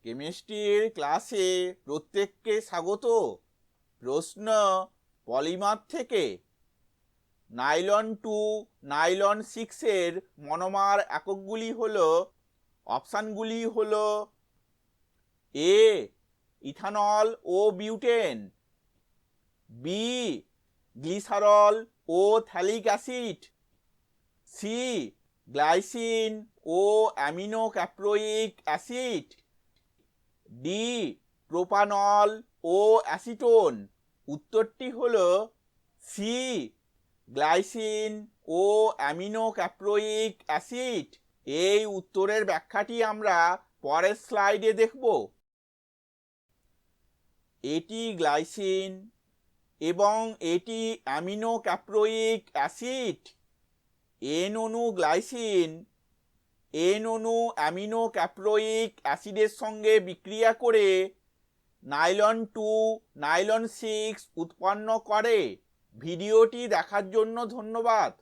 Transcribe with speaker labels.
Speaker 1: কেমিস্ট্রির ক্লাসে প্রত্যেককে স্বাগত। প্রশ্ন পলিমার থেকে। নাইলন 2 নাইলন 6 এর মনোমার এককগুলি হলো, অপশানগুলি হলো এ ইথানল ও বিউটেন, বি গ্লিসারল ও থ্যালিক অ্যাসিড, সি গ্লাইসিন ও amino caproic acid, D propanol ও অ্যাসিটোন। উত্তরটি হলো সি গ্লাইসিন ও অ্যামিনো ক্যাপ্রোইক অ্যাসিড। এই উত্তরের ব্যাখ্যাটি আমরা পরের স্লাইডে দেখব। এটি গ্লাইসিন এবং এটি অ্যামিনো ক্যাপ্রোইক অ্যাসিড। এন অণু গ্লাইসিন এন অণু অ্যামিনো ক্যাপ্রোইক অ্যাসিডের সঙ্গে বিক্রিয়া করে নাইলন 2 নাইলন 6 উৎপন্ন করে। ভিডিওটি দেখার জন্য ধন্যবাদ।